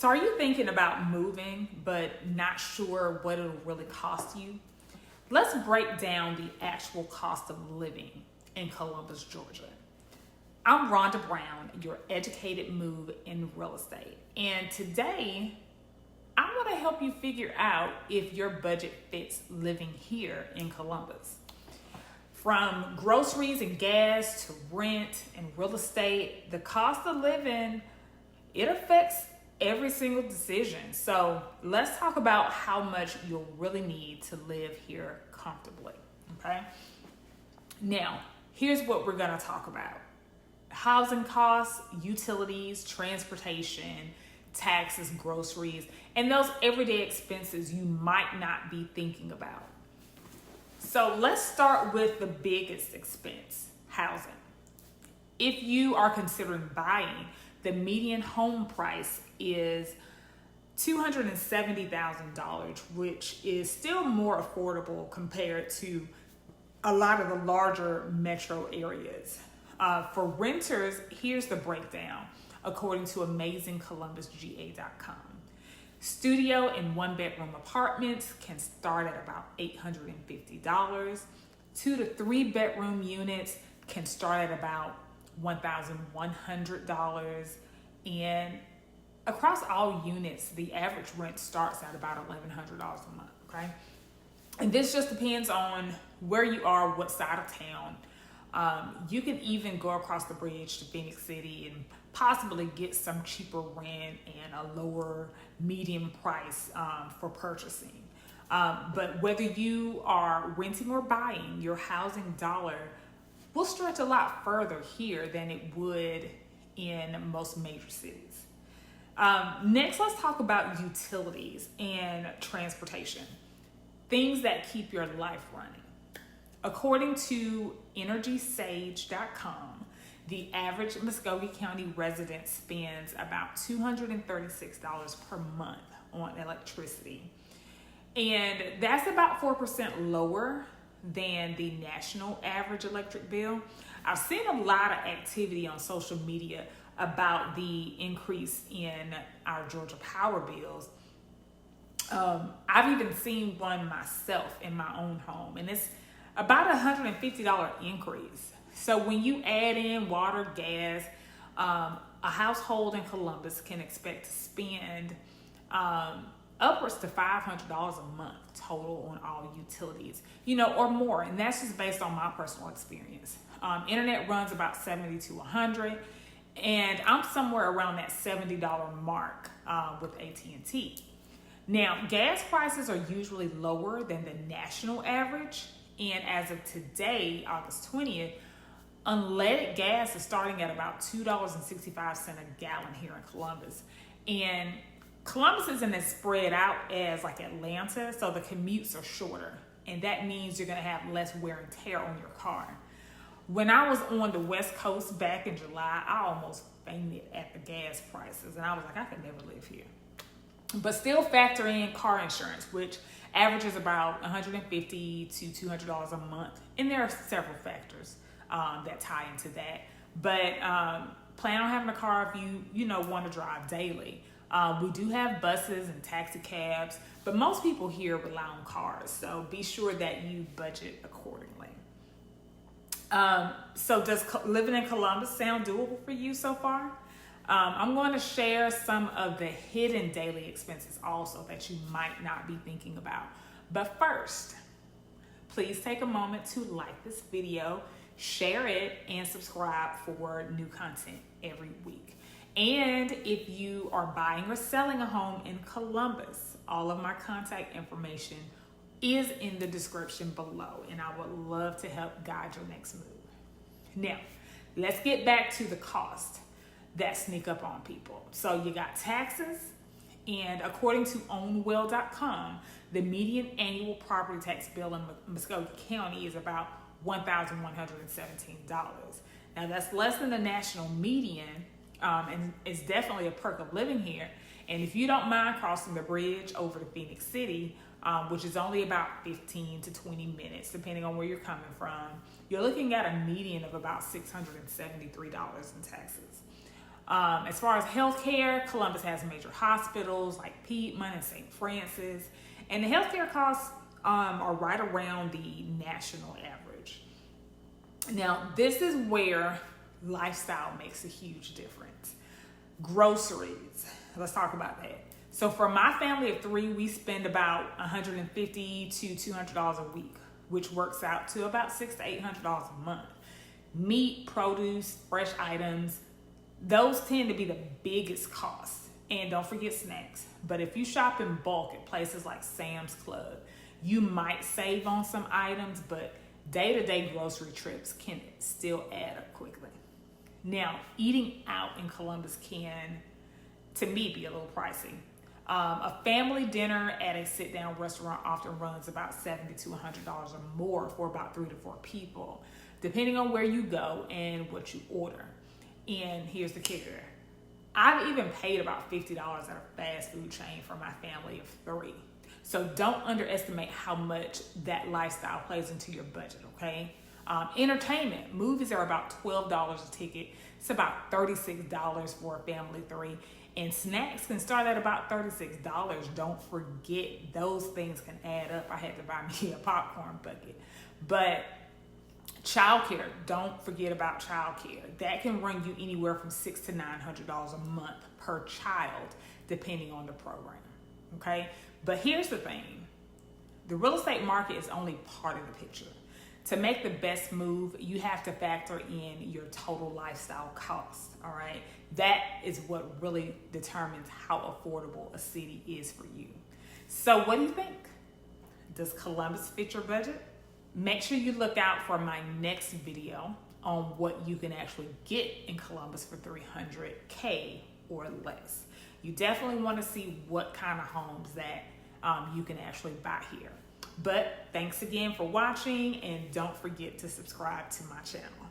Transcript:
So are you thinking about moving but not sure what it'll really cost you? Let's break down the actual cost of living in Columbus, Georgia. I'm Rhonda Brown, your educated move in real estate. And today, I want to help you figure out if your budget fits living here in Columbus. From groceries and gas to rent and real estate, the cost of living, it affects every single decision. So let's talk about how much you'll really need to live here comfortably, okay? Now, here's what we're gonna talk about. Housing costs, utilities, transportation, taxes, groceries, and those everyday expenses you might not be thinking about. So let's start with the biggest expense, housing. If you are considering buying, the median home price is $270,000, which is still more affordable compared to a lot of the larger metro areas. For renters, here's the breakdown according to AmazingColumbusGA.com. Studio and one-bedroom apartments can start at about $850. 2 to 3 bedroom units can start at about $1,100. And across all units, the average rent starts at about $1,100 a month, okay? And this just depends on where you are, what side of town. You can even go across the bridge to Phenix City and possibly get some cheaper rent and a lower median price for purchasing. But whether you are renting or buying, your housing dollar will stretch a lot further here than it would in most major cities. Next, let's talk about utilities and transportation, things that keep your life running. According to EnergySage.com, the average Muscogee County resident spends about $236 per month on electricity. And that's about 4% lower than the national average electric bill. I've seen a lot of activity on social media about the increase in our Georgia power bills. I've even seen one myself in my own home, and it's about $150 increase. So when you add in water, gas, a household in Columbus can expect to spend upwards to $500 a month total on all utilities, or more. And that's just based on my personal experience. Internet runs about $70 to $100, and I'm somewhere around that $70 mark with AT&T. Now, gas prices are usually lower than the national average. And as of today, August 20th, unleaded gas is starting at about $2.65 a gallon here in Columbus. And Columbus isn't as spread out as like Atlanta, so the commutes are shorter. And that means you're gonna have less wear and tear on your car. When I was on the West Coast back in July, I almost fainted at the gas prices. And I was like, I could never live here. But still factor in car insurance, which averages about $150 to $200 a month. And there are several factors that tie into that. But plan on having a car if you want to drive daily. We do have buses and taxi cabs, but most people here rely on cars. So be sure that you budget accordingly. So does living in Columbus sound doable for you so far? I'm going to share some of the hidden daily expenses also that you might not be thinking about. But first, please take a moment to like this video, share it, and subscribe for new content every week. And if you are buying or selling a home in Columbus, all of my contact information is in the description below, and I would love to help guide your next move. Now, let's get back to the cost that sneak up on people. So you got taxes, and according to ownwell.com, the median annual property tax bill in Muscogee County is about $1,117. Now that's less than the national median, and it's definitely a perk of living here. And if you don't mind crossing the bridge over to Phenix City, which is only about 15 to 20 minutes, depending on where you're coming from, you're looking at a median of about $673 in taxes. As far as healthcare, Columbus has major hospitals like Piedmont and St. Francis, and the healthcare costs are right around the national average. Now, this is where lifestyle makes a huge difference. Groceries, let's talk about that. So for my family of 3, we spend about $150 to $200 a week, which works out to about $600 to $800 a month. Meat, produce, fresh items, those tend to be the biggest costs. And don't forget snacks. But if you shop in bulk at places like Sam's Club, you might save on some items, but day-to-day grocery trips can still add up quickly. Now, eating out in Columbus can, to me, be a little pricey. A family dinner at a sit-down restaurant often runs about $70 to $100 or more for about 3 to 4 people, depending on where you go and what you order. And here's the kicker. I've even paid about $50 at a fast food chain for my family of 3. So don't underestimate how much that lifestyle plays into your budget, okay? Entertainment, movies are about $12 a ticket. It's about $36 for a family of 3. And snacks can start at about $36. Don't forget, those things can add up. I had to buy me a popcorn bucket. But childcare, don't forget about childcare. That can run you anywhere from $600 to $900 a month per child, depending on the program, okay? But here's the thing. The real estate market is only part of the picture. To make the best move, you have to factor in your total lifestyle cost, all right? That is what really determines how affordable a city is for you. So what do you think? Does Columbus fit your budget? Make sure you look out for my next video on what you can actually get in Columbus for $300K or less. You definitely want to see what kind of homes that you can actually buy here. But thanks again for watching, and don't forget to subscribe to my channel.